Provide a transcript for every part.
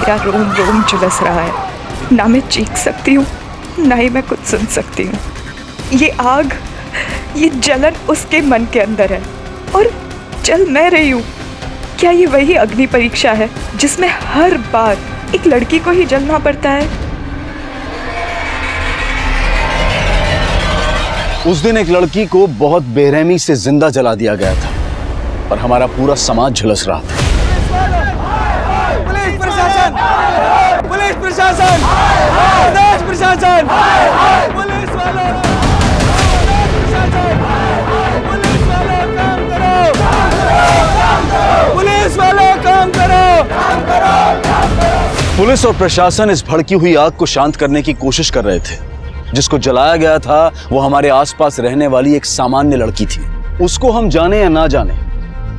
मेरा रोम रोम झुलस रहा है। ना मैं चीख सकती हूँ, ना ही मैं कुछ सुन सकती हूँ। ये आग, ये जलन उसके मन के अंदर है और जल मैं रही हूँ। क्या ये वही अग्नि परीक्षा है जिसमें हर बार एक लड़की को ही जलना पड़ता है? उस दिन एक लड़की को बहुत बेरहमी से जिंदा जला दिया गया था और हमारा पूरा समाज झुलस रहा था। पुलिस प्रशासन, पुलिस प्रशासन, प्रदेश प्रशासन, पुलिस वालों, पुलिस वालों काम करो, पुलिस वालों काम करो। पुलिस और प्रशासन इस भड़की हुई आग को शांत करने की कोशिश कर रहे थे। जिसको जलाया गया था वो हमारे आसपास रहने वाली एक सामान्य लड़की थी। उसको हम जाने या ना जाने,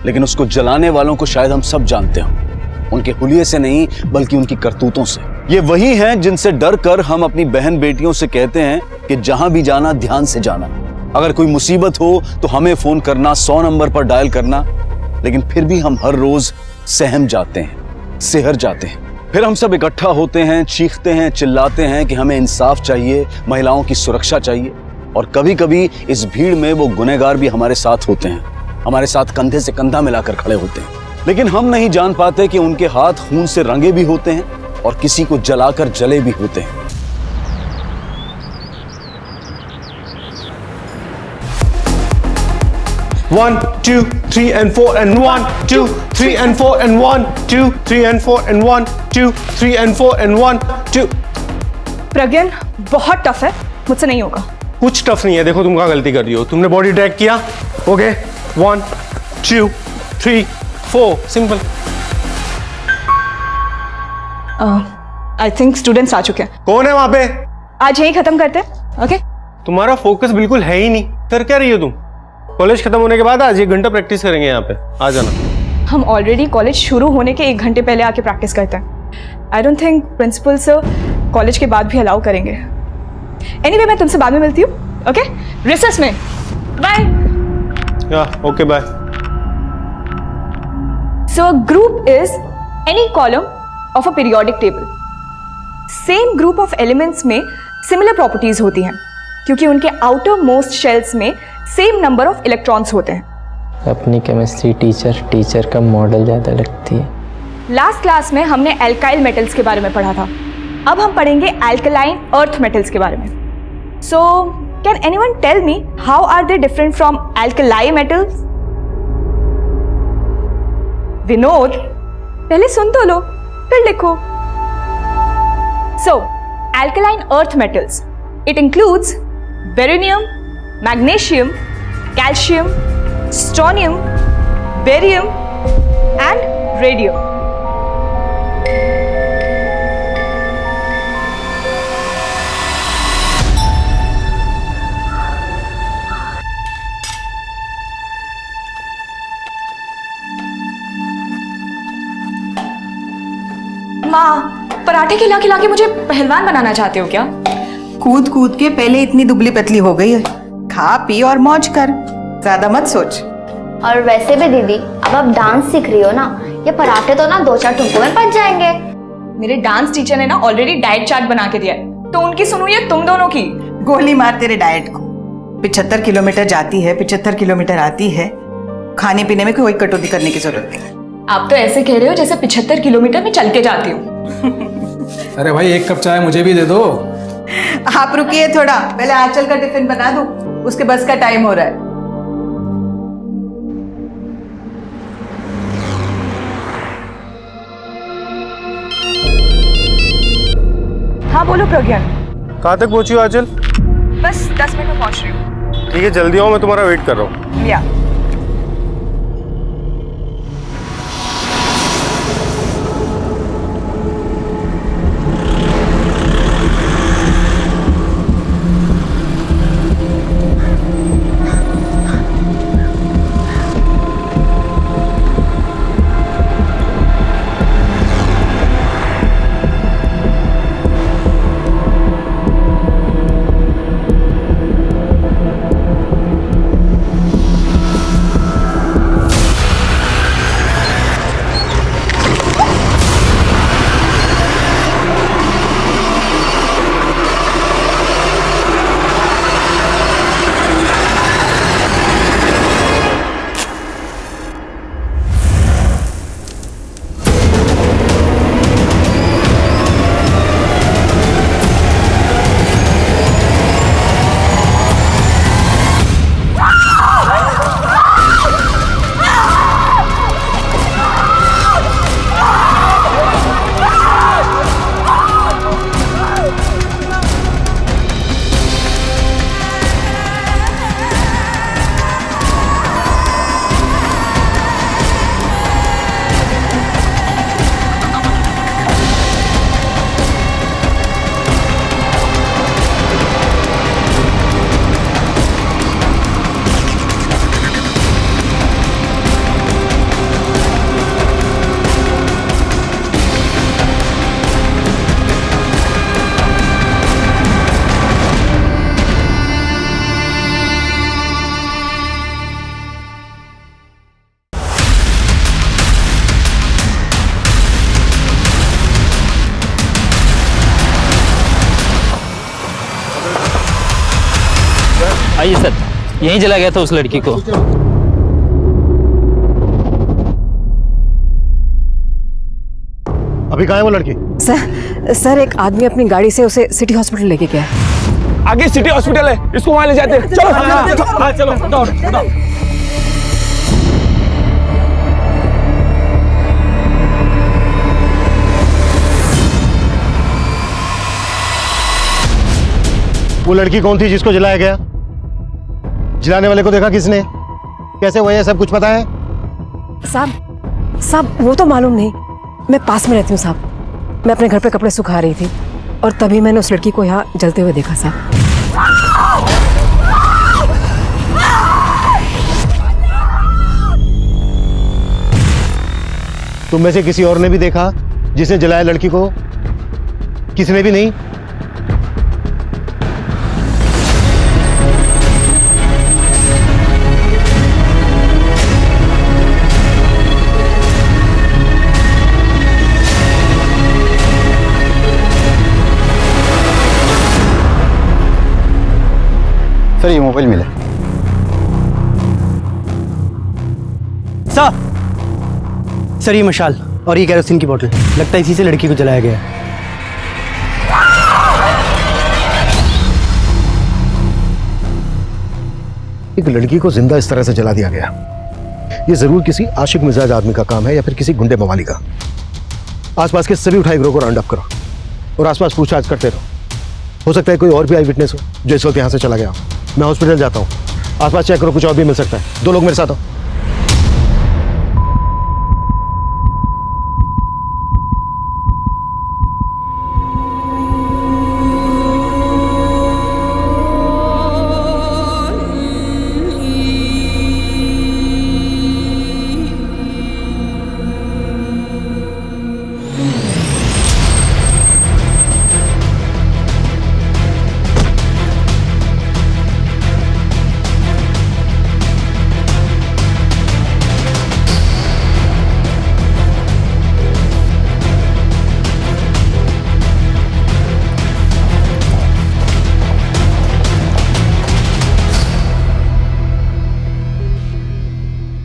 लेकिन उसको जलाने वालों को शायद हम सब जानते हों। उनके हुलिये से नहीं, बल्कि उनकी करतूतों से। ये वही हैं जिनसे डर कर हम अपनी बहन बेटियों से कहते हैं कि जहां भी जाना ध्यान से जाना। अगर कोई मुसीबत हो तो हमें फोन करना, 100 नंबर पर डायल करना। लेकिन फिर भी हम हर रोज सहम जाते हैं, सिहर जाते हैं। फिर हम सब इकट्ठा होते हैं, चीखते हैं, चिल्लाते हैं कि हमें इंसाफ चाहिए, महिलाओं की सुरक्षा चाहिए। और कभी कभी इस भीड़ में वो गुनहगार भी हमारे साथ होते हैं, हमारे साथ कंधे से कंधा मिलाकर खड़े होते हैं। लेकिन हम नहीं जान पाते कि उनके हाथ खून से रंगे भी होते हैं और किसी को जलाकर जले भी होते हैं। One, 2, 3 and 4 and 1, 2, 3 and 4 and 1, 2, 3 and 4 and 1, 2, 3 and 4 and 1, 2। प्रज्ञान, बहुत टफ है, मुझसे नहीं होगा। कुछ टफ नहीं है। देखो तुम कहाँ गलती कर रही हो। तुमने बॉडी ट्रैक किया, okay, 1, 2, 3, 4, simple. I think students आ चुके हैं। कौन है वहां पे? आज यही खत्म करते हैं, ओके? तुम्हारा फोकस बिल्कुल है ही नहीं। कर क्या रही हो तुम? कॉलेज खत्म होने के बाद आज 1 घंटा प्रैक्टिस करेंगे यहाँ पे, आ जाना। हम ऑलरेडी कॉलेज शुरू होने के 1 घंटे पहले आके प्रैक्टिस करते हैं। I don't think principal sir college के बाद भी अलाउ करेंगे। एनीवे, मैं तुमसे बाद में मिलती हूँ, ओके? रिसेस में। बाय। या okay, bye. So a group is any column of a periodic table. Same group of elements में सिमिलर प्रॉपर्टीज होती हैं क्योंकि उनके आउटर मोस्ट शेल्स में सेम नंबर ऑफ इलेक्ट्रॉन्स होते हैं। अपनी केमिस्ट्री टीचर का मॉडल ज़्यादा लगती है। लास्ट क्लास में हमने एल्काइल मेटल्स के बारे में पढ़ा था। अब हम पढ़ेंगे एल्कलाइन अर्थ मेटल्स के बारे में। So can anyone tell me how are they different from alkali metals? Vinod, पहले सुन तो लो, फिर लिखो। So alkaline earth metals, it includes beryllium, magnesium, calcium, strontium, barium and radium. माँ, पराठे खिला खिला के मुझे पहलवान बनाना चाहते हो क्या? कूद कूद के पहले इतनी दुबली पतली हो गई है। खा पी और मौज कर, ज्यादा मत सोच। और वैसे भी दीदी, अब आप डांस सीख रही हो ना, ये पराठे तो ना 2-4 टुकड़ों में पच जाएंगे। मेरे डांस टीचर ने ना ऑलरेडी डाइट चार्ट बना के दिया है, तो उनकी सुनो या तुम दोनों की? गोली मार तेरे डाइट को। 75 किलोमीटर जाती है, 75 किलोमीटर आती है। खाने पीने में कोई कटौती करने की जरूरत नहीं। आप तो ऐसे कह रहे हो जैसे 75 किलोमीटर में चल के जाती हूँ। अरे भाई, 1 कप चाय मुझे भी दे दो। आप रुकिए थोड़ा, पहले आंचल का टिफिन बना दूं, उसके बस का टाइम हो रहा है। हाँ बोलो प्रज्ञान। कहाँ तक पहुंची हो आंचल? बस 10 मिनट में पहुंच रही हूँ। ठीक है, जल्दी आओ, मैं तुम्हारा वेट कर रहा हूँ। या आइए सर, यहीं जला गया था उस लड़की को। अभी कहाँ है वो लड़की? सर एक आदमी अपनी गाड़ी से उसे सिटी हॉस्पिटल लेके गया। आगे सिटी हॉस्पिटल है, इसको वहां ले जाते हैं। चलो चलो दौड़। वो लड़की कौन थी जिसको जलाया गया? जलाने वाले को देखा किसने? कैसे हुआ ये सब कुछ पता है? साहब वो तो मालूम नहीं, मैं पास में रहती हूँ साहब। मैं अपने घर पे कपड़े सुखा रही थी और तभी मैंने उस लड़की को यहाँ जलते हुए देखा साहब। तुम में से किसी और ने भी देखा जिसने जलाया लड़की को? किसने भी नहीं? सर ये मोबाइल मिला। सर ये मशाल और ये केरोसिन की बोतल, लगता है इसी से लड़की को जलाया गया है। एक लड़की को जिंदा इस तरह से जला दिया गया, ये जरूर किसी आशिक मिजाज आदमी का काम है या फिर किसी गुंडे मवाली का। आसपास के सभी उठाई गिरोह को राउंड अप करो और आसपास पूछताछ करते रहो। हो सकता है कोई और भी आई विटनेस हो जो इस वक्त यहाँ से चला गया हो। मैं हॉस्पिटल जाता हूँ, आसपास चेक करो, कुछ और भी मिल सकता है। 2 लोग मेरे साथ आओ।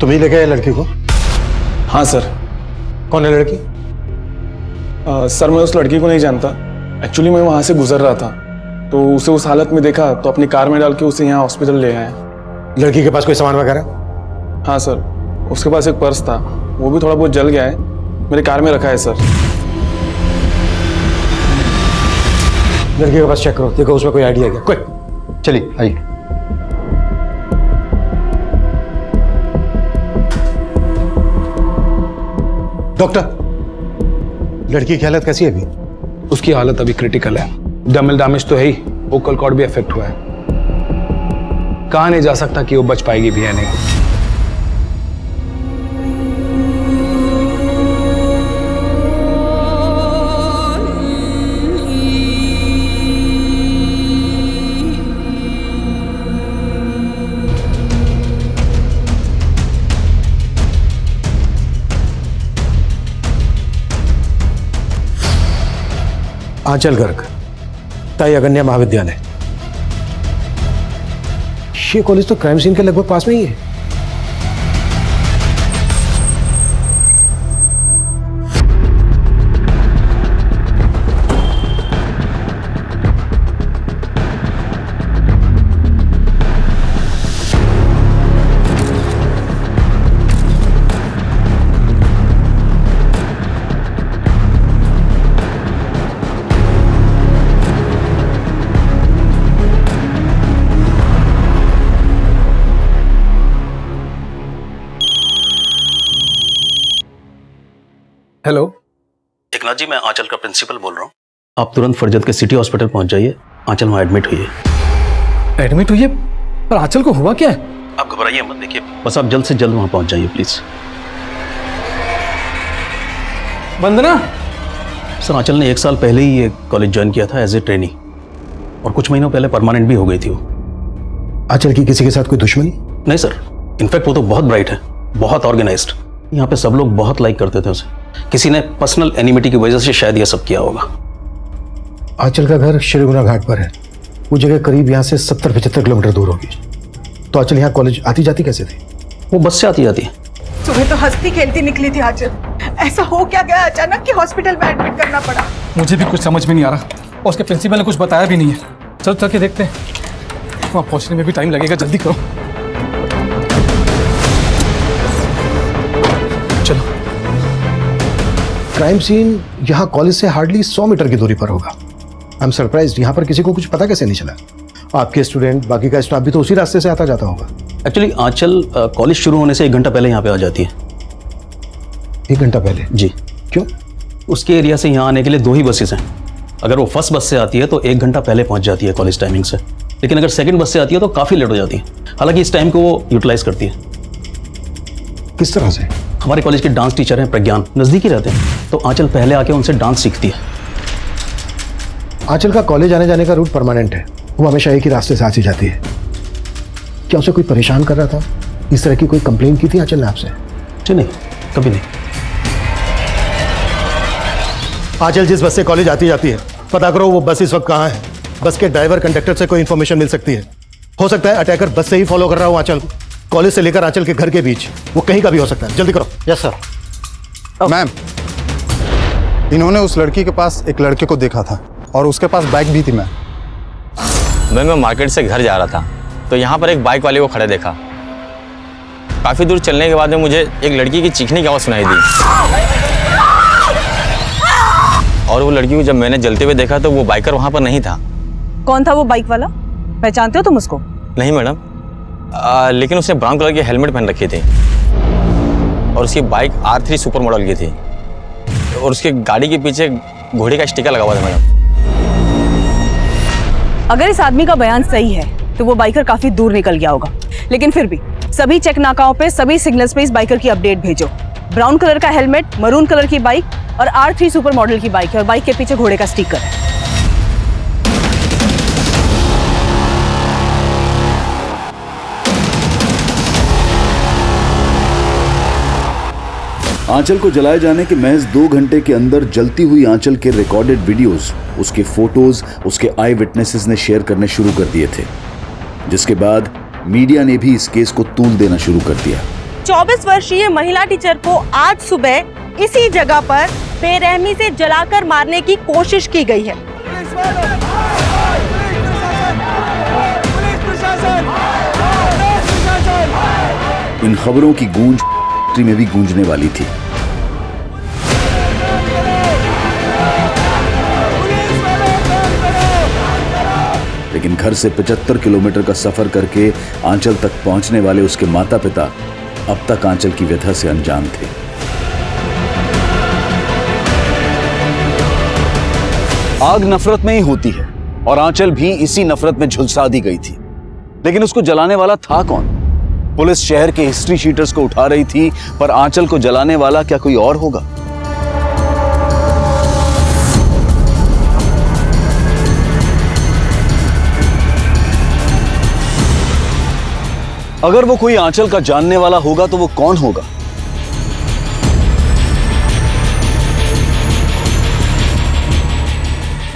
तुम ही लेके आए लड़की को? हाँ सर। कौन है लड़की? सर मैं उस लड़की को नहीं जानता। एक्चुअली मैं वहां से गुजर रहा था तो उसे उस हालत में देखा तो अपनी कार में डाल के उसे यहाँ हॉस्पिटल ले आए। लड़की के पास कोई सामान वगैरह? हाँ सर, उसके पास एक पर्स था, वो भी थोड़ा बहुत जल गया है, मेरे कार में रखा है सर। लड़की के पास चेक करो, देखो उसमें कोई आइडिया क्या। कोई चलिए आइए। डॉक्टर, लड़की की हालत कैसी है अभी? उसकी हालत अभी क्रिटिकल है। डर्मल डैमेज तो है ही, वोकल कॉर्ड भी अफेक्ट हुआ है। कहा नहीं जा सकता कि वो बच पाएगी भी या नहीं। आंचल गर्ग, ताई अगन्या महाविद्यालय। ये कॉलेज तो क्राइम सीन के लगभग पास में ही है। हेलो एकनाथ जी, मैं आंचल का प्रिंसिपल बोल रहा हूँ। आप तुरंत फरजत के सिटी हॉस्पिटल पहुंच जाइए। आंचल वहाँ एडमिट हुई है। एडमिट हुई है? पर आंचल को हुआ क्या है? आप घबराइए मत, देखिए बस आप जल्द से जल्द वहाँ पहुंच जाइए प्लीज। वंदना, सर आंचल ने 1 साल पहले ही ये कॉलेज ज्वाइन किया था एज ए ट्रेनी और कुछ महीनों पहले परमानेंट भी हो गई थी वो। आंचल की किसी के साथ कोई दुश्मनी? नहीं सर, इनफैक्ट वो तो बहुत ब्राइट है, बहुत ऑर्गेनाइज्ड। यहाँ पे सब लोग बहुत लाइक करते थे उसे। किसी ने पर्सनल एनिमिटी की वजह से शायद ये सब किया होगा। आंचल का घर श्रीगुना घाट पर है, वो जगह करीब यहाँ से 70-75 किलोमीटर दूर होगी। तो आंचल यहाँ कॉलेज आती जाती कैसे थी? वो बस से आती जाती है। सुबह तो हंसती खेलती निकली थी आंचल, ऐसा हो क्या गया अचानक कि हॉस्पिटल में एडमिट करना पड़ा? मुझे भी कुछ समझ में नहीं आ रहा और उसके प्रिंसिपल ने कुछ बताया भी नहीं है। चलो चल के देखते हैं, वहाँ पहुँचने में भी टाइम लगेगा, जल्दी करो। चलो। क्राइम सीन यहाँ कॉलेज से हार्डली 100 मीटर की दूरी पर होगा। आई एम सरप्राइज्ड, यहाँ पर किसी को कुछ पता कैसे नहीं चला? आपके स्टूडेंट, बाकी का स्टाफ भी तो उसी रास्ते से आता जाता होगा। एक्चुअली आंचल कॉलेज शुरू होने से 1 घंटा पहले यहाँ पे आ जाती है। 1 घंटा पहले? जी। क्यों? उसके एरिया से यहाँ आने के लिए 2 ही बसेस हैं। अगर वो फर्स्ट बस से आती है तो 1 घंटा पहले पहुँच जाती है कॉलेज टाइमिंग से, लेकिन अगर सेकंड बस से आती है तो काफ़ी लेट हो जाती है। हालांकि इस टाइम को वो यूटिलाइज करती है। किस तरह से? हमारे कॉलेज के डांस टीचर हैं प्रज्ञान, नज़दीक ही रहते हैं, तो आंचल पहले आके उनसे डांस सीखती है। आंचल का कॉलेज आने जाने का रूट परमानेंट है, वो हमेशा एक ही रास्ते से आती जाती है। क्या उसे कोई परेशान कर रहा था? इस तरह की कोई कंप्लेंट की थी आंचल ने आपसे? जी नहीं, कभी नहीं। आंचल जिस बस से कॉलेज आती जाती है, पता करो वो बस इस वक्त कहाँ है। बस के ड्राइवर कंडक्टर से कोई इन्फॉर्मेशन मिल सकती है। हो सकता है अटैकर बस से ही फॉलो कर रहा हो आंचल को, कॉलेज से लेकर आंचल के घर के बीच, वो कहीं का भी हो सकता है। जल्दी करो। Yes sir. मैम, इन्होंने उस लड़की के पास एक लड़के को देखा था और उसके पास बाइक भी थी। मैं मार्केट से घर जा रहा था तो यहाँ पर एक बाइक वाले को खड़े देखा। काफ़ी दूर चलने के बाद में मुझे एक लड़की की चीखने की आवाज़ सुनाई दी और वो लड़की को जब मैंने जलते हुए देखा तो वो बाइकर वहाँ पर नहीं था। कौन था वो बाइक वाला? पहचानते हो तुम उसको? नहीं मैडम, लेकिन उसने ब्राउन कलर की हेलमेट पहन रखी थी और उसकी बाइक R3 सुपर मॉडल की थी और उसकी गाड़ी के पीछे घोड़े का स्टिकर लगा हुआ था मैडम। अगर इस आदमी का बयान सही है तो वो बाइकर काफी दूर निकल गया होगा, लेकिन फिर भी सभी चेक नाकाओं पे, सभी सिग्नल्स पे इस बाइकर की अपडेट भेजो। ब्राउन कलर का हेलमेट, मरून कलर की बाइक और R3 सुपर मॉडल की बाइक है और बाइक के पीछे घोड़े का स्टिकर है। आंचल को जलाए जाने के महज 2 घंटे के अंदर जलती हुई आंचल के रिकॉर्डेड वीडियोस, उसके फोटोज, उसके आई विटनेसेस ने शेयर करने शुरू कर दिए थे, जिसके बाद मीडिया ने भी इस केस को तूल देना शुरू कर दिया। 24 वर्षीय महिला टीचर को आज सुबह इसी जगह पर बेरहमी से जलाकर मारने की कोशिश की गई है। इन खबरों की गूंज में भी गूंजने वाली थी। लेकिन घर से 75 किलोमीटर का सफर करके आंचल तक पहुंचने वाले उसके माता पिता अब तक आंचल की व्यथा से अनजान थे। आग नफरत में ही होती है और आंचल भी इसी नफरत में झुलसा दी गई थी। लेकिन उसको जलाने वाला था कौन? पुलिस शहर के हिस्ट्री शीटर्स को उठा रही थी, पर आंचल को जलाने वाला क्या कोई और होगा? अगर वो कोई आंचल का जानने वाला होगा तो वो कौन होगा?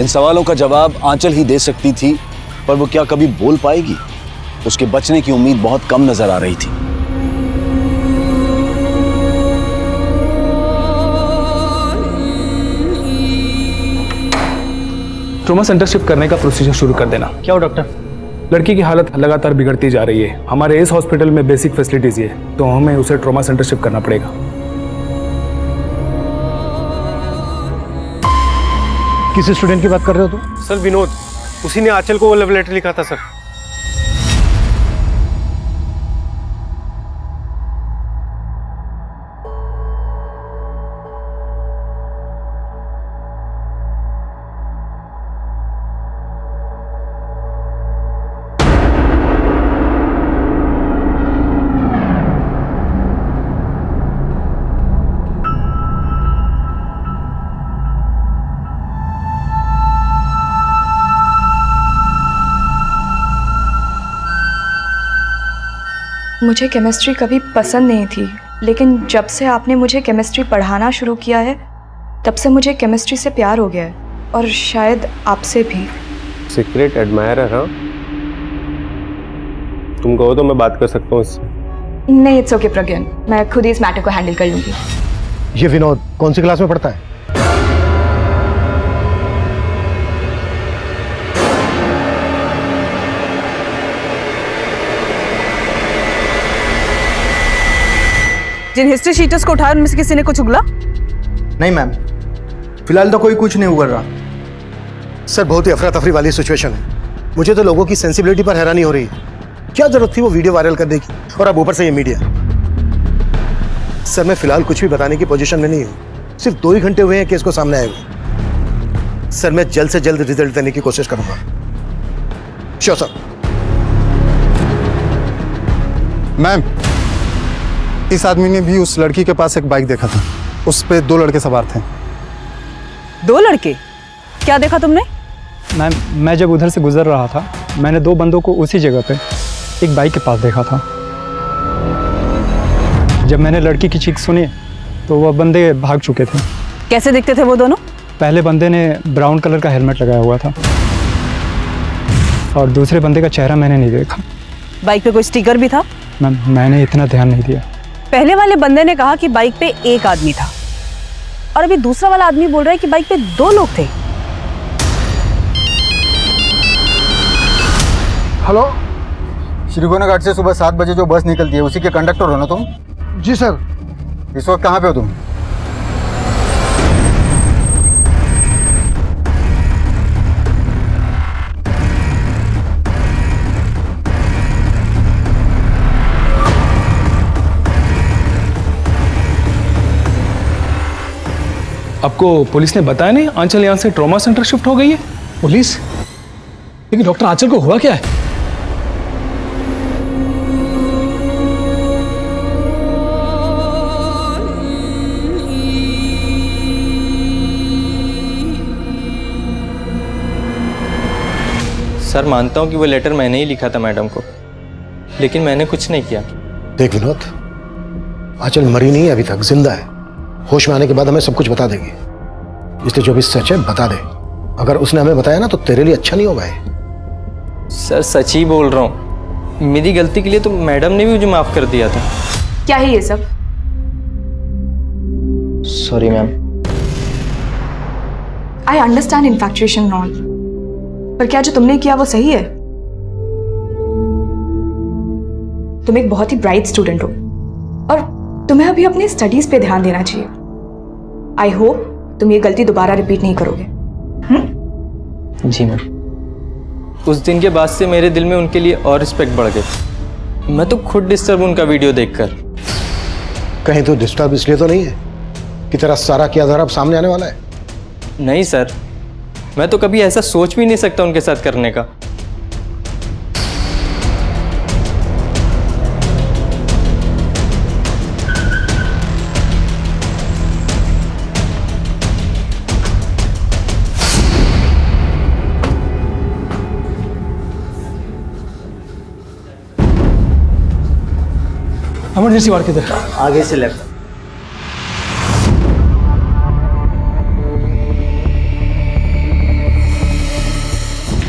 इन सवालों का जवाब आंचल ही दे सकती थी, पर वो क्या कभी बोल पाएगी? उसके बचने की उम्मीद बहुत कम नजर आ रही थी। ट्रॉमा सेंटर शिफ्ट करने का प्रोसीजर शुरू कर देना। क्या हो डॉक्टर? लड़की की हालत लगातार बिगड़ती जा रही है। हमारे इस हॉस्पिटल में बेसिक फैसिलिटीज ही है, तो हमें उसे ट्रॉमा सेंटर शिफ्ट करना पड़ेगा। किस स्टूडेंट की बात कर रहे हो तुम? सर विनोद, उसी ने आंचल को वो लव लेटर लिखा था सर। मुझे केमिस्ट्री कभी पसंद नहीं थी, लेकिन जब से आपने मुझे केमिस्ट्री पढ़ाना शुरू किया है तब से मुझे केमिस्ट्री से प्यार हो गया है, और शायद आपसे भी। Secret admirer? हाँ, तुम कहो तो मैं बात कर सकता हूँ इससे। नहीं, इट्स ओके प्रज्ञान, मैं खुद ही इस मैटर को हैंडल कर लूंगी। ये विनोद कौन सी क्लास में पढ़ता है? जिन हिस्ट्री शीटर्स को उठाया उनमें से किसी ने कुछ उगला? नहीं मैम, फिलहाल तो कोई कुछ नहीं उगल रहा। सर बहुत ही अफरा तफरी वाली सिचुएशन है। मुझे तो लोगों की सेंसिबिलिटी पर हैरानी हो रही है। क्या जरूरत थी वो वीडियो वायरल करने की, और अब ऊपर से ये मीडिया। सर मैं फिलहाल कुछ भी बताने की पोजीशन में नहीं हूँ। सिर्फ 2 ही घंटे हुए हैं केस को सामने आए हुए। सर मैं जल्द से जल्द रिजल्ट देने की कोशिश करूंगा। Sure sir. मैम, इस आदमी ने भी उस लड़की के पास एक बाइक देखा था। उस पे 2 लड़के सवार थे। 2 लड़के? क्या देखा तुमने? मैम, मैं जब उधर से गुजर रहा था, मैंने 2 बंदों को उसी जगह पे एक बाइक के पास देखा था। जब मैंने लड़की की चीख सुनी तो वह बंदे भाग चुके थे। कैसे दिखते थे वो दोनों? पहले बंदे ने ब्राउन कलर का हेलमेट लगाया हुआ था और दूसरे बंदे का चेहरा मैंने नहीं देखा। बाइक पे कोई स्टिकर भी था? मैम, मैंने इतना ध्यान नहीं दिया। पहले वाले बंदे ने कहा कि बाइक पे एक आदमी था, और अभी दूसरा वाला आदमी बोल रहा है कि बाइक पे 2 लोग थे। हेलो, श्रीगोना घाट से सुबह 7 बजे जो बस निकलती है उसी के कंडक्टर हो ना तुम? जी सर। इस वक्त कहाँ पे हो तुम? आपको पुलिस ने बताया नहीं आंचल यहाँ से ट्रॉमा सेंटर शिफ्ट हो गई है? पुलिस? लेकिन डॉक्टर आंचल को हुआ क्या है? सर मानता हूँ कि वो लेटर मैंने ही लिखा था मैडम को, लेकिन मैंने कुछ नहीं किया। देख विनोद, आंचल मरी नहीं है अभी तक, जिंदा है। होश में आने के बाद हमें सब कुछ बता देगी, इसलिए जो भी सच है बता दे। अगर उसने हमें बताया ना तो तेरे लिए अच्छा नहीं होगा। सर सच ही बोल रहा हूँ, मेरी गलती के लिए तो मैडम ने भी मुझे माफ कर दिया था। क्या है ये सब? Sorry ma'am. I understand इन्फैक्चुएशन and all, पर क्या जो तुमने किया वो सही है? तुम एक बहुत ही ब्राइट स्टूडेंट हो और तुम्हें अभी अपनी स्टडीज पे ध्यान देना चाहिए। आई होप तुम ये गलती दोबारा रिपीट नहीं करोगे। जी मैम। उस दिन के बाद से मेरे दिल में उनके लिए और रिस्पेक्ट बढ़ गई। मैं तो खुद डिस्टर्ब उनका वीडियो देखकर। कहीं तो डिस्टर्ब इसलिए तो नहीं है कि तेरा सारा किया धरा अब सामने आने वाला है? नहीं सर, मैं तो कभी ऐसा सोच भी नहीं सकता उनके साथ करने का। इमरजेंसी वार्ड किधर? आगे से लेफ्ट।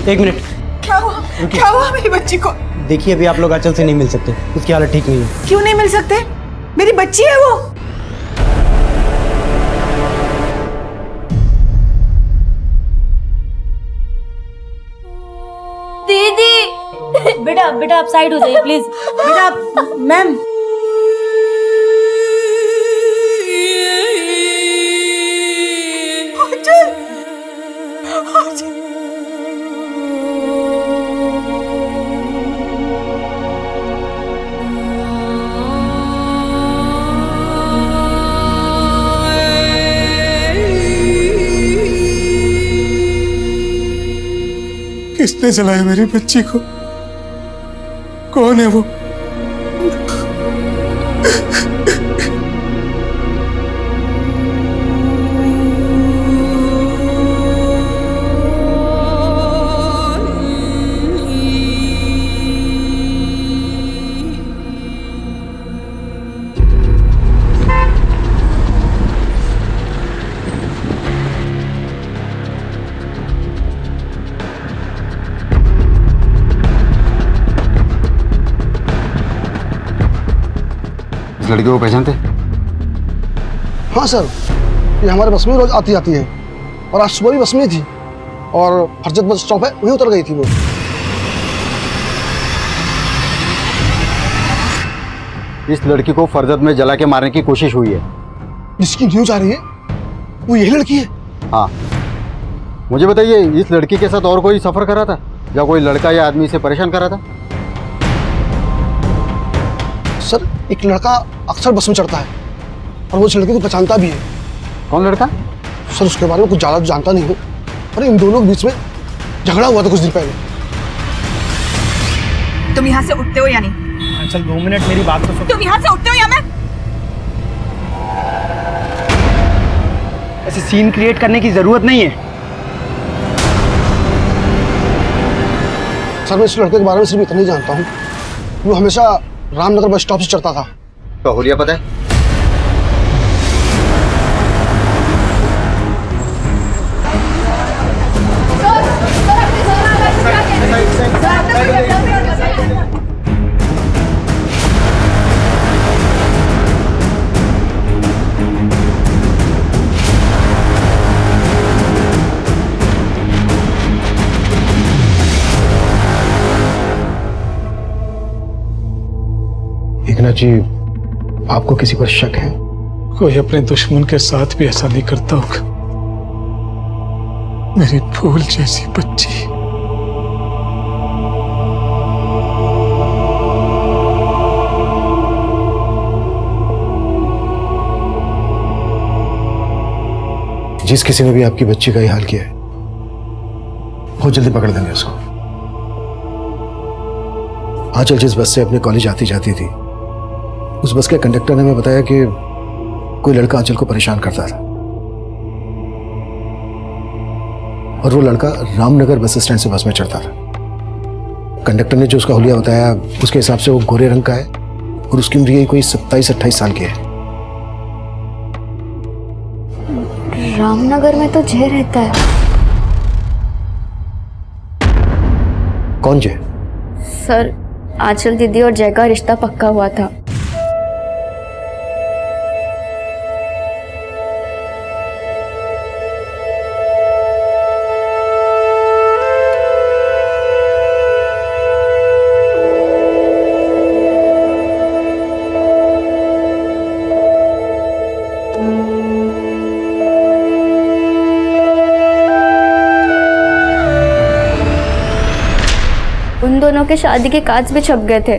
एक मिनट। क्या हुआ? क्या हुआ मेरी बच्ची को? देखिए, अभी आप लोग आंचल से नहीं मिल सकते, उसकी हालत ठीक नहीं है। क्यों नहीं मिल सकते? मेरी बच्ची है वो। दीदी बेटा बेटा आप साइड हो जाइए प्लीज। बेटा मैम। किसने जलाया मेरी बच्ची को? कौन है वो? लड़के को पहचानते? हाँ सर, ये हमारे बस में रोज आती जाती है और आज सुबह भी बस में थी और फरजत बस स्टॉप है वहीं उतर गई थी वो। इस लड़की को फरजत में जला के मारने की कोशिश हुई है। जिसकी न्यूज आ रही है वो यही लड़की है। हाँ, मुझे बताइए, इस लड़की के साथ और कोई सफर करा था या कोई लड़का या आदमी इसे परेशान करा था? सर, एक लड़का अक्सर बस में चढ़ता है और वो उस लड़के को पहचानता भी है। कौन लड़का? सर, उसके बारे में कुछ ज़्यादा जानता नहीं हूँ, अरे इन दोनों के बीच में झगड़ा हुआ था कुछ दिन पहले। तुम यहाँ से उठते हो या नहीं? चल 2 मिनट मेरी बात तो सुन। तुम यहाँ से उठते हो या मैं? ऐसे सीन क्रिएट करने की जरूरत नहीं है। सर, मैं इस लड़के के बारे में सिर्फ इतना ही जानता हूँ, वो हमेशा रामनगर बस स्टॉप से चढ़ता था। तो हुलिया पता है? एकनाथ जी, आपको किसी पर शक है? कोई अपने दुश्मन के साथ भी ऐसा नहीं करता होगा। मेरी फूल जैसी बच्ची। जिस किसी ने भी आपकी बच्ची का ये हाल किया है, बहुत जल्दी पकड़ देंगे उसको। आंचल जिस बस से अपने कॉलेज आती जाती थी, उस बस के कंडक्टर ने हमें बताया कि कोई लड़का आंचल को परेशान करता था और वो लड़का रामनगर बस स्टैंड से बस में चढ़ता था। कंडक्टर ने जो उसका हुलिया बताया, उसके हिसाब से वो गोरे रंग का है और उसकी उम्र यही कोई 27-28 साल की है। रामनगर में तो जय रहता है। कौन जय? सर, आंचल दीदी और जय का रिश्ता पक्का हुआ था। उन दोनों के शादी के कार्ड्स भी छप गए थे।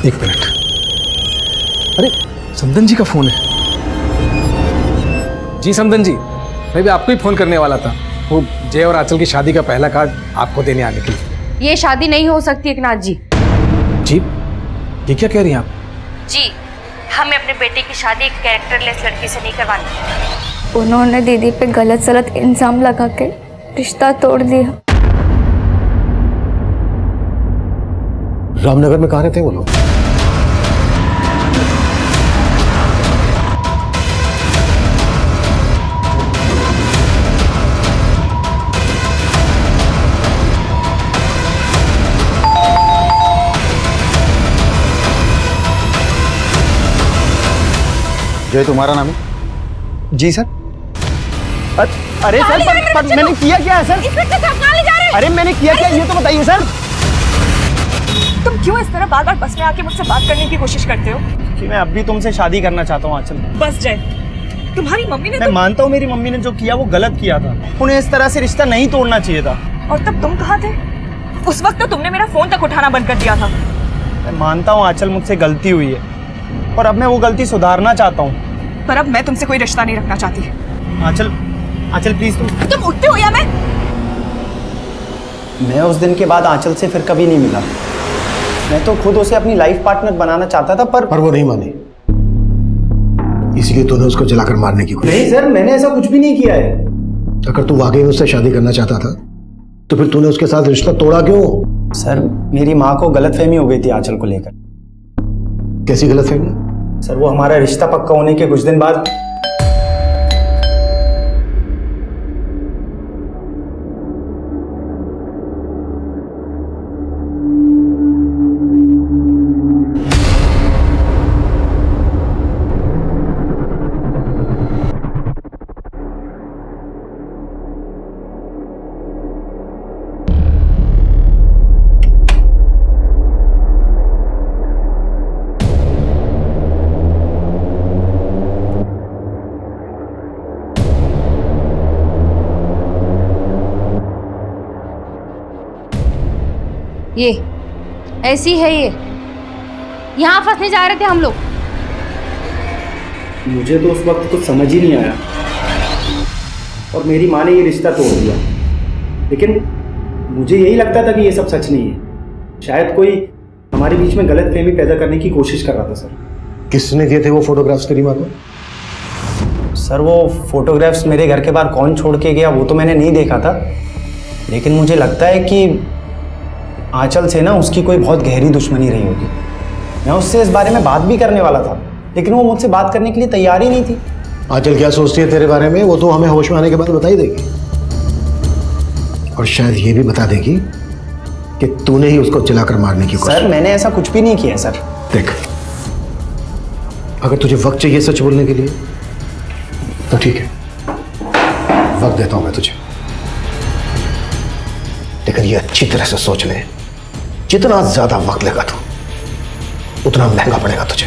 एक मिनट। अरे समदन जी का फोन है। जी समदन जी, मैं भी आपको ही फोन करने वाला था। वो जय और आंचल की शादी का पहला कार्ड आपको देने आने के लिए। ये शादी नहीं हो सकती एकनाथ जी। जी, ये क्या कह रही हैं आप? जी, हमें अपने बेटे की शादी एक कैरेक्टरलेस लड़की से नहीं करवानी। उन्होंने दीदी पे गलत सलत इल्जाम लगा के रिश्ता तोड़ दिया। रामनगर में कहाँ रहते हैं वो लोग? जय तुम्हारा नाम है? जी सर। अरे सर, पर मैंने किया क्या है सर? अरे मैंने किया क्या, ये तो बताइए सर। तुम क्यों इस तरह बार बार बस में आके मुझसे बात करने की कोशिश करते हो? कि मैं अब भी तुमसे शादी करना चाहता हूँ आंचल। बस जय, तुम्हारी मम्मी ने मैं मानता हूँ मेरी मम्मी ने जो किया वो गलत किया था। उन्हें इस तरह से रिश्ता नहीं तोड़ना चाहिए था। और तब तुम कहाँ थे? उस वक्त तो तुमने मेरा फोन तक उठाना बंद कर दिया था। मैं मानता हूँ आंचल, मुझसे गलती हुई है और अब मैं वो गलती सुधारना चाहता हूँ। पर अब मैं तुमसे कोई रिश्ता नहीं रखना चाहती। आंचल, आंचल प्लीज तुम उठते हो या मैं उस दिन के बाद आंचल से फिर कभी नहीं मिला। मैं तो खुद उसे अपनी लाइफ पार्टनर बनाना चाहता था, पर वो नहीं मानी, इसीलिए तूने उसको जलाकर मारने की कोशिश। नहीं सर, मैंने ऐसा कुछ भी नहीं किया है। अगर तू वाकई उससे शादी करना चाहता था तो फिर तूने उसके साथ रिश्ता तोड़ा क्यों? सर, मेरी माँ को गलतफहमी हो गई थी आंचल को लेकर। कैसी गलतफहमी? सर, वो हमारा रिश्ता पक्का होने के कुछ दिन बाद ये ऐसी है ये, यहाँ फंसने जा रहे थे हम लोग। मुझे तो उस वक्त कुछ समझ ही नहीं आया और मेरी माँ ने ये रिश्ता तोड़ दिया, लेकिन मुझे यही लगता था कि ये सब सच नहीं है। शायद कोई हमारे बीच में गलत फहमी पैदा करने की कोशिश कर रहा था। सर, किसने दिए थे वो फोटोग्राफ्स तेरी माँ को? सर, वो फोटोग्राफ्स मेरे घर के बाहर कौन छोड़ के गया वो तो मैंने नहीं देखा था, लेकिन मुझे लगता है कि आंचल से ना उसकी कोई बहुत गहरी दुश्मनी रही होगी। मैं उससे इस बारे में बात भी करने वाला था, लेकिन वो मुझसे बात करने के लिए तैयार ही नहीं थी। आंचल क्या सोचती है तेरे बारे में वो तो हमें होश में आने के बाद बता ही देगी, और शायद ये भी बता देगी कि तूने ही उसको जलाकर मारने की कोशिश। सर, मैंने ऐसा कुछ भी नहीं किया सर। देख, अगर तुझे वक्त चाहिए सच बोलने के लिए तो ठीक है, वक्त देता हूं मैं तुझे, लेकिन ये अच्छी तरह से सोच ले, जितना ज्यादा वक्त लेगा तू उतना महंगा पड़ेगा तुझे।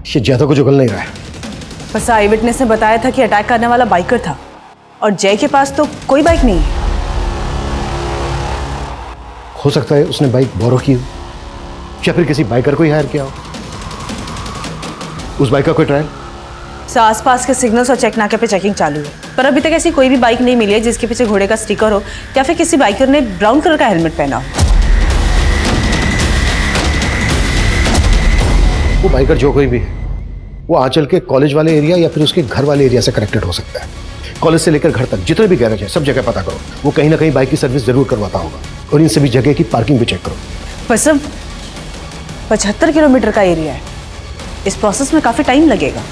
ये ज्यादा कुछ उगल नहीं रहा है। बस आई विटनेस ने बताया था कि अटैक करने वाला बाइकर था और जय के पास तो कोई बाइक नहीं है। हो सकता है उसने बाइक बोरो की हो या फिर किसी बाइकर को ही हायर किया हो। उस बाइक का कोई ट्रायल? आसपास के सिग्नल्स और चेक नाके पे चेकिंग चालू है, पर अभी तक ऐसी कोई भी बाइक नहीं मिली है जिसके पीछे घोड़े का स्टिकर हो या फिर किसी बाइकर ने ब्राउन कलर का हेलमेट पहना हो। वो बाइकर जो कोई भी है वो आंचल के कॉलेज वाले एरिया या फिर उसके घर वाले एरिया से कनेक्टेड हो सकता है। कॉलेज से लेकर घर तक जितने भी गैरेज है सब जगह पता करो, वो कहीं ना कहीं बाइक की सर्विस जरूर करवाता होगा, और इन सभी जगह की पार्किंग भी चेक करो। बस 75 किलोमीटर का एरिया है, इस प्रोसेस में काफी टाइम लगेगा।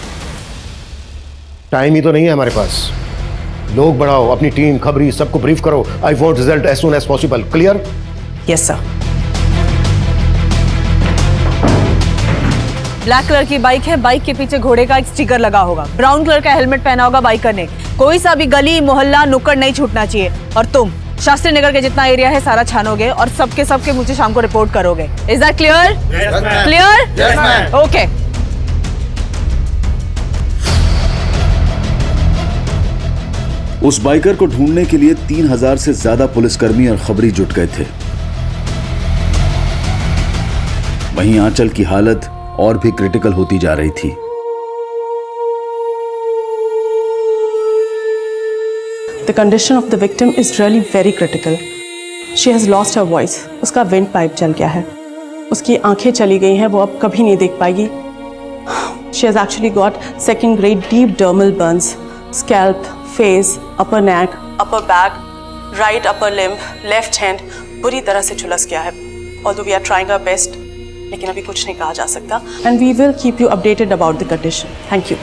टाइम ही तो नहीं है हमारे पास। लोग बढ़ाओ, अपनी टीम, खबरी, सबको ब्रीफ करो। I want result as soon as possible. Clear? Yes sir. Black colour की बाइक है, बाइक के पीछे घोड़े का एक स्टिकर लगा होगा, ब्राउन कलर का हेलमेट पहना होगा बाइकर ने। कोई सा भी गली मोहल्ला नुक्कड़ नहीं छूटना चाहिए, और तुम शास्त्री नगर के जितना एरिया है सारा छानोगे और सबके मुझे शाम को रिपोर्ट करोगे। Is that clear? Clear? Okay. उस बाइकर को ढूंढने के लिए 3000 से ज्यादा पुलिसकर्मी और खबरी जुट गए थे। वहीं आंचल की हालत और भी क्रिटिकल होती जा रही थी। The condition of the victim is really very critical. She has lost her voice. उसका विंड पाइप जल गया है, उसकी आंखें चली गई हैं, वो अब कभी नहीं देख पाएगी। She has actually got second grade deep dermal burns, scalp, face, upper neck, upper back, right upper limb, left hand बुरी तरह से झुलस गया है। Although we are trying our best, लेकिन अभी कुछ नहीं कहा जा सकता। And we will keep you updated about the condition. Thank you.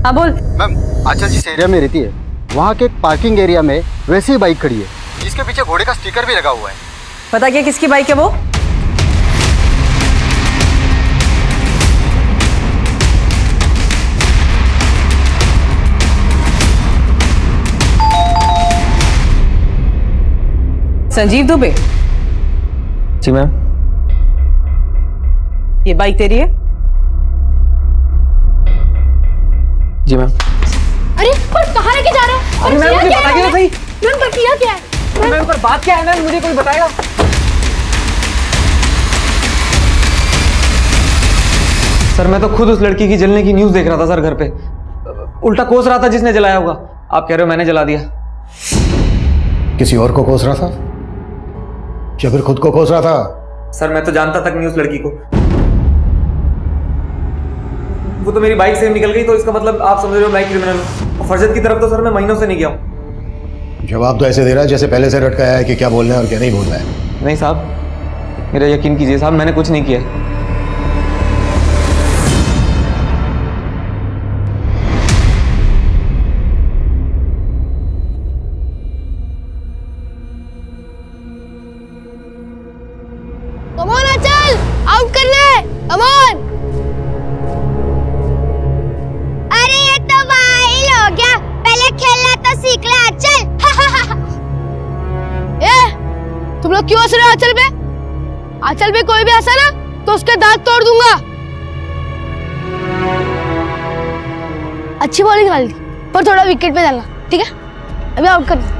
हाँ बोल। मैम, आंचल जिस एरिया में रहती है वहाँ के एक पार्किंग एरिया में वैसी ही बाइक खड़ी है जिसके पीछे घोड़े का स्टिकर भी लगा हुआ है। पता क्या किसकी बाइक है वो? संजीव दुबे। जी मैम। ये बाइक तेरी है? जी मैम। अरे पर कहाँ लेके जा रहा है? अरे मैम, मुझे बताइए तो सही। मैम पर किया क्या है? मैम पर बात क्या है मैम, मुझे कोई बताएगा? सर मैं तो खुद उस लड़की की जलने की न्यूज़ देख रहा था सर घर पे। उल्टा कोस रहा था जिसने जलाया होगा। आप कह रहे हो मैंने जला दिया? किसी और को कोस रहा था या फिर खुद को कोस रहा था? सर मैं तो जानता तक नहीं उस लड़की को। वो तो मेरी बाइक से निकल गई, तो इसका मतलब आप समझ रहे हो मैं क्रिमिनल हूँ। फरजत की तरफ तो सर मैं महीनों से नहीं गया हूँ। जवाब तो ऐसे दे रहा है जैसे पहले से रटकाया है कि क्या बोलना है और क्या नहीं बोलना है। नहीं साहब, मेरा यकीन कीजिए साहब, मैंने कुछ नहीं किया। कम ऑन आंचल, आउट लोग क्यों हंस रहे हो आंचल पे? आंचल पे कोई भी हंसा ना तो उसके दांत तोड़ दूंगा। अच्छी बॉलिंग डाली थी पर थोड़ा विकेट पे डालना, ठीक है? अभी आउट कर।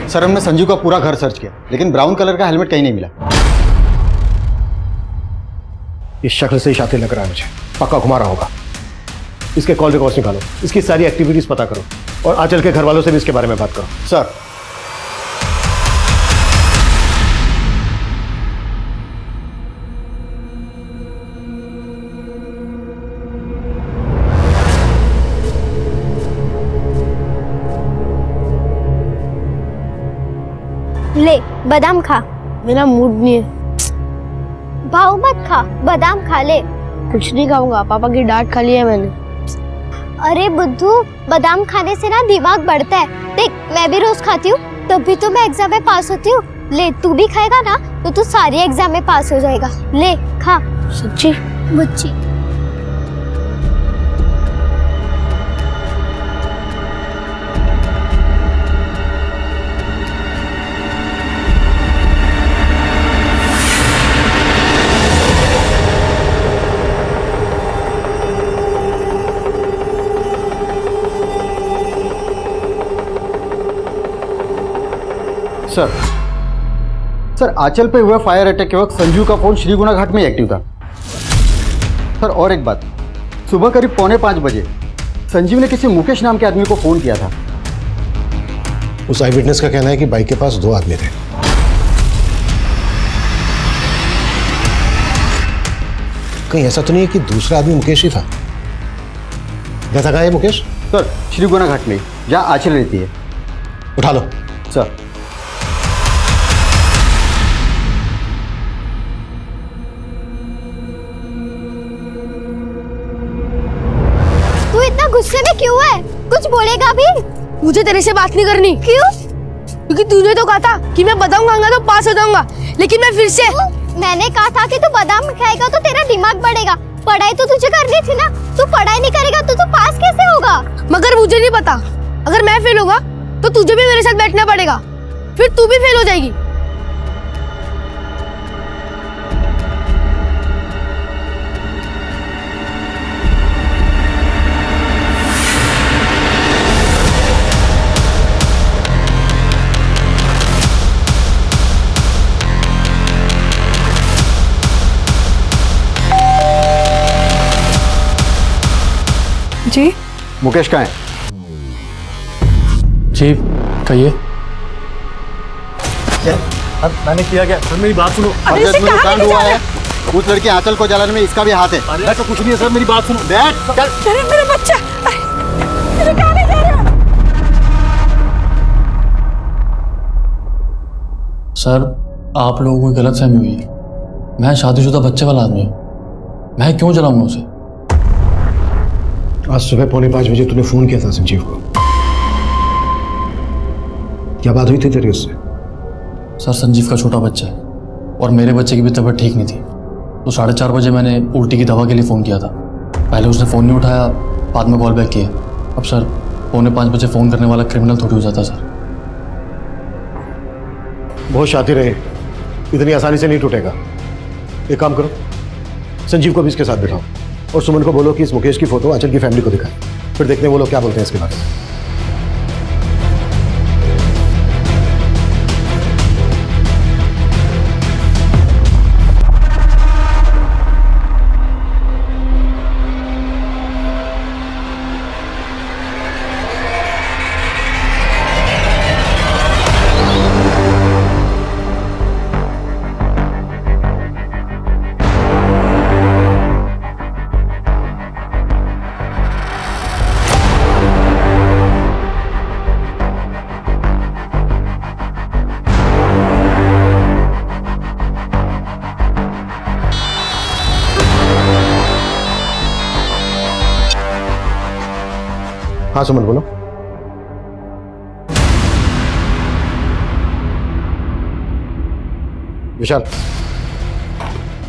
सर हमने संजू का पूरा घर सर्च किया लेकिन ब्राउन कलर का हेलमेट कहीं नहीं मिला। इस शक्ल से ही शातिर लग रहा है मुझे, पक्का घुमा रहा होगा। इसके कॉल रिकॉर्ड्स निकालो, इसकी सारी एक्टिविटीज पता करो और आंचल के घर वालों से भी इसके बारे में बात करो। सर ले बादाम खा। मेरा मूड नहीं है। भाव मत खा, बादाम खा ले। कुछ नहीं खाऊंगा, पापा की डांट खा ली है मैंने। अरे बुद्धू, बादाम खाने से ना दिमाग बढ़ता है। देख मैं भी रोज खाती हूँ तभी तो मैं एग्जाम में पास होती हूँ। ले तू भी खाएगा ना तो तू सारी एग्जाम में पास हो जाएगा। ले खा। सच्ची? बच्ची। सर आंचल पे हुए फायर अटैक के वक्त संजू का फोन श्रीगुना घाट में एक्टिव था। सर और एक बात, सुबह करीब 4:45 बजे संजीव ने किसी मुकेश नाम के आदमी को फोन किया था। उस आई विटनेस का कहना है कि बाइक के पास 2 आदमी थे। कहीं ऐसा तो नहीं है कि दूसरा आदमी मुकेश ही था? कैसा कहा है मुकेश? सर श्रीगुना घाट में जहाँ आंचल रहती है। उठा लो। सर गुस्से में क्यों है? कुछ बोलेगा भी? मुझे तेरे से बात नहीं करनी। क्यों? क्योंकि तूने तो कहा था कि मैं बादाम खाऊंगा तो पास हो जाऊंगा, लेकिन मैं फिर से मैंने कहा था कि तू बादाम खाएगा तो तेरा दिमाग बढ़ेगा। पढ़ाई तो तुझे करनी थी ना, तू पढ़ाई नहीं करेगा तो तू पास कैसे होगा? मगर मुझे नहीं पता, अगर मैं फेल होगा तो तुझे भी मेरे साथ बैठना पड़ेगा, फिर तू भी फेल हो जाएगी। जी मुकेश कहाँ है? जी कहिए। अब मैंने किया क्या? सर मेरी बात सुनो। कांड हुआ है, उस लड़की आंचल को जलाने में इसका भी हाथ है। अरे तो कुछ नहीं है सर, मेरी बात सुनो। बैठ चल। अरे मेरा बच्चा, अरे कहाँ ले जा रहे हो? सर आप लोगों को गलतफहमी हुई है। मैं शादीशुदा बच्चे वाला आदमी हूँ, मैं क्यों जलाऊंगा उसे? आज सुबह 4:45 बजे तूने फोन किया था संजीव को, क्या बात हुई थी तेरी उससे? सर संजीव का छोटा बच्चा है और मेरे बच्चे की भी तबीयत ठीक नहीं थी, तो 4:30 बजे मैंने उल्टी की दवा के लिए फ़ोन किया था। पहले उसने फ़ोन नहीं उठाया, बाद में कॉल बैक किया। अब सर 4:45 बजे फ़ोन करने वाला क्रिमिनल थोड़ी हो जाता सर। बहुत शातिर है, इतनी आसानी से नहीं टूटेगा। एक काम करो, संजीव को भी इसके साथ बिठाओ और सुमन को बोलो कि इस मुकेश की फोटो आंचल की फैमिली को दिखाए, फिर देखते हैं वो लोग क्या बोलते हैं इसके बारे में। हाँ सुमन बोलो। विशाल,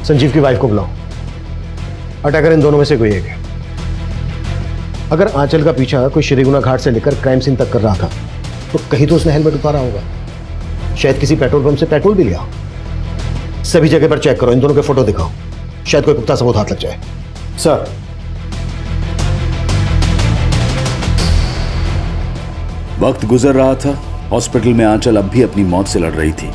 संजीव की वाइफ को बुलाओ। अटैकर इन दोनों में से कोई एक है। अगर आंचल का पीछा कोई श्रीगुना घाट से लेकर क्राइम सीन तक कर रहा था तो कहीं तो उसने हेलमेट उतारा होगा, शायद किसी पेट्रोल पंप से पेट्रोल भी लिया हो। सभी जगह पर चेक करो, इन दोनों के फोटो दिखाओ, शायद कोई पुख्ता सबूत हाथ लग जाए। सर वक्त गुजर रहा था, हॉस्पिटल में आंचल अब भी अपनी मौत से लड़ रही थी।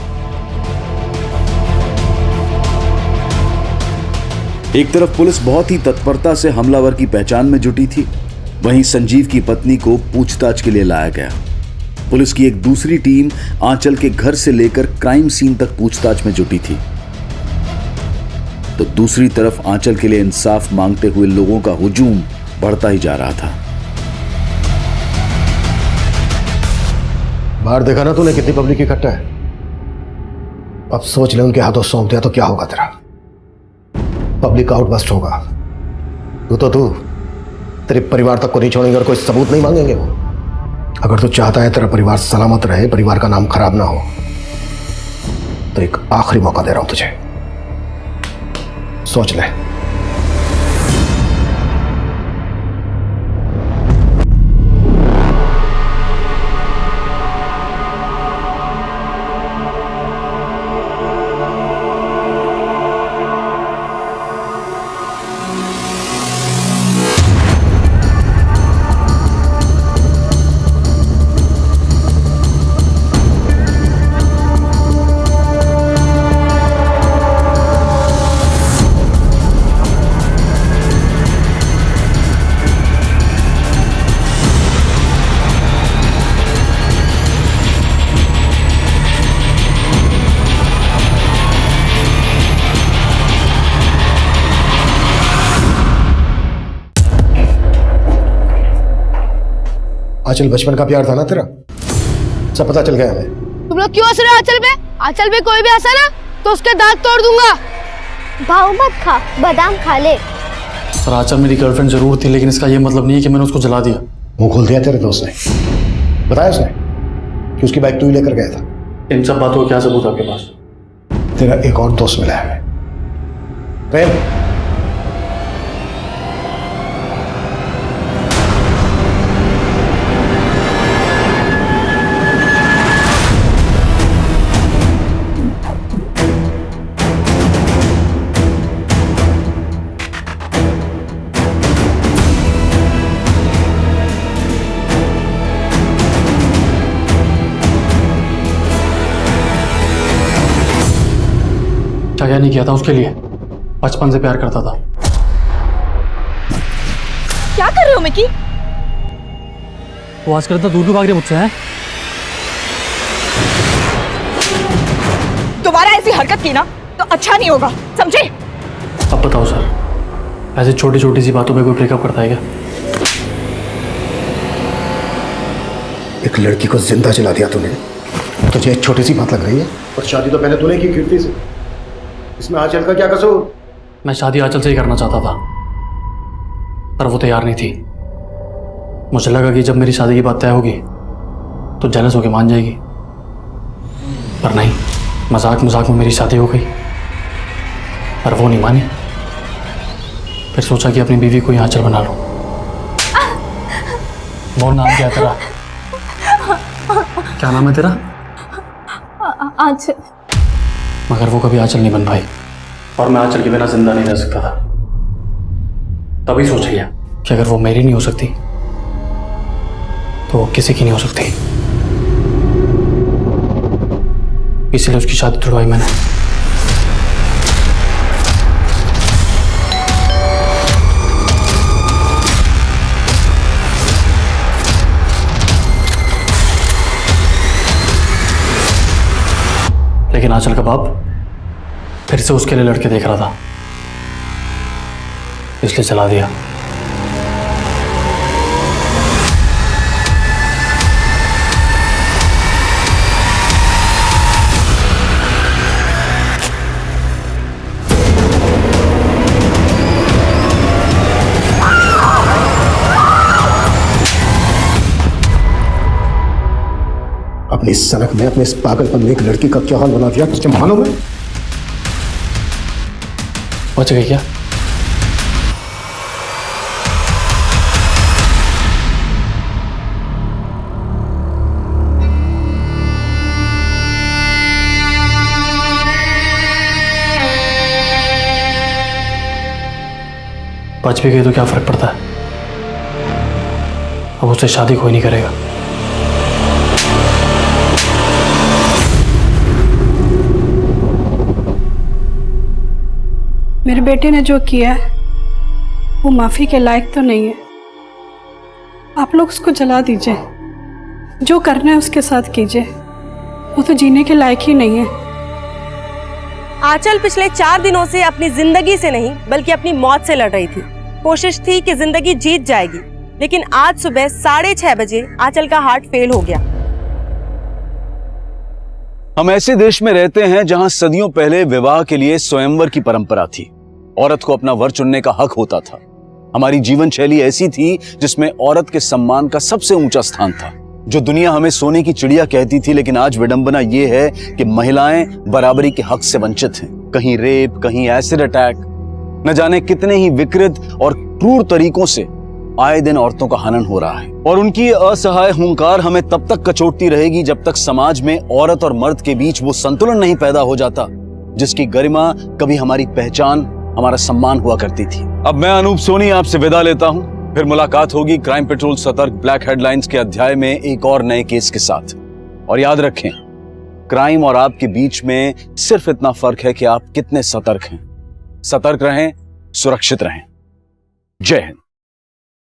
एक तरफ पुलिस बहुत ही तत्परता से हमलावर की पहचान में जुटी थी, वहीं संजीव की पत्नी को पूछताछ के लिए लाया गया। पुलिस की एक दूसरी टीम आंचल के घर से लेकर क्राइम सीन तक पूछताछ में जुटी थी, तो दूसरी तरफ आंचल के लिए इंसाफ मांगते हुए लोगों का हुजूम बढ़ता ही जा रहा था। बाहर देखा ना तूने कितनी पब्लिक इकट्ठा है। अब सोच ले उनके हाथों सौंप दिया तो क्या होगा तेरा। पब्लिक आउटबस्ट होगा। तू तेरे परिवार तक को नहीं छोड़ेंगे और कोई सबूत नहीं मांगेंगे वो। अगर तू चाहता है तेरा परिवार सलामत रहे, परिवार का नाम खराब ना हो, तो एक आखिरी मौका दे रहा हूं तुझे, सोच ले। आंचल बचपन का प्यार था ना तेरा, सब पता चल गया हमें। तुम लोग क्यों हंस रहे हो आंचल पे? आंचल पे कोई भी हंसा ना तो उसके दांत तोड़ दूंगा। भाव मत खा, बादाम खा ले। सर आंचल मेरी गर्लफ्रेंड जरूर थी, लेकिन इसका ये मतलब नहीं है कि मैंने उसको जला दिया। मुंह खोल दिया तेरे दोस्त ने, बताया उसने कि उसकी बाइक तू ही लेकर गया था। इन सब बातों का क्या सबूत आपके पास? तेरा एक और दोस्त मिला है प्रेम। क्या नहीं किया था उसके लिए, बचपन से प्यार करता था। क्या कर रहे हो मिकी? वो आजकल इतना दूर क्यों भाग रहे मुझसे हैं? दोबारा ऐसी हरकत की ना तो अच्छा नहीं होगा, समझे? अब बताओ सर, ऐसे छोटी छोटी सी बातों पे कोई ब्रेकअप करता है क्या? एक लड़की को जिंदा जला दिया तूने, तुझे एक छोटी सी बात लग रही है? और शादी तो पहले तूने की कीर्ति से, इसमें आंचल का क्या कसूर? मैं शादी आंचल से ही करना चाहता था, पर वो तैयार नहीं थी। मुझे लगा कि जब मेरी शादी की बात तय होगी तो जेलस होके मान जाएगी, पर नहीं, मजाक मजाक में मेरी शादी हो गई। पर वो नहीं मानी। फिर सोचा कि अपनी बीवी को ही आंचल बना लूं। वो नाम क्या है तेरा? क्या नाम है तेरा? आंचल। मगर वो कभी आंचल नहीं बन पाई, और मैं आंचल के बिना जिंदा नहीं रह सकता था। तभी सोच लिया कि अगर वो मेरी नहीं हो सकती तो वो किसी की नहीं हो सकती। इसलिए उसकी शादी तुड़वाई मैंने। लेकिन आंचल का बाप फिर से उसके लिए लड़के देख रहा था, इसलिए चला दिया। अपनी सनक में, अपने इस पागलपन में एक लड़की का क्या हाल बना दिया, तुझे मालूम है? बच गई क्या? बच भी गई तो क्या फर्क पड़ता है, अब उससे शादी कोई नहीं करेगा। मेरे बेटे ने जो किया है वो माफ़ी के लायक तो नहीं है। आप लोग उसको जला दीजिए, जो करना है उसके साथ कीजिए, वो तो जीने के लायक ही नहीं है। आंचल पिछले 4 दिनों से अपनी जिंदगी से नहीं बल्कि अपनी मौत से लड़ रही थी। कोशिश थी कि जिंदगी जीत जाएगी, लेकिन आज सुबह 6:30 बजे आंचल का हार्ट फेल हो गया। हम ऐसे देश में रहते हैं जहां सदियों पहले विवाह के लिए स्वयंवर की परंपरा थी। औरत को अपना वर चुनने का हक होता था। हमारी जीवन शैली ऐसी थी जिसमें औरत के सम्मान का सबसे ऊंचा स्थान था, जो दुनिया हमें सोने की चिड़िया कहती थी। लेकिन आज विडंबना यह है कि महिलाएं बराबरी के हक से वंचित हैं। कहीं रेप, कहीं एसिड अटैक, न जाने कितने ही विकृत और क्रूर तरीकों से आए दिन औरतों का हनन हो रहा है। और उनकी असहाय हुंकार हमें तब तक कचोटती रहेगी जब तक समाज में औरत और मर्द के बीच वो संतुलन नहीं पैदा हो जाता जिसकी गरिमा कभी हमारी पहचान, हमारा सम्मान हुआ करती थी। अब मैं अनूप सोनी आपसे विदा लेता हूं। फिर मुलाकात होगी क्राइम पेट्रोल सतर्क ब्लैक हेडलाइंस के अध्याय में एक और नए केस के साथ। और याद रखें, क्राइम और आपके बीच में सिर्फ इतना फर्क है कि आप कितने सतर्क हैं। सतर्क रहें, सुरक्षित रहें। जय हिंद।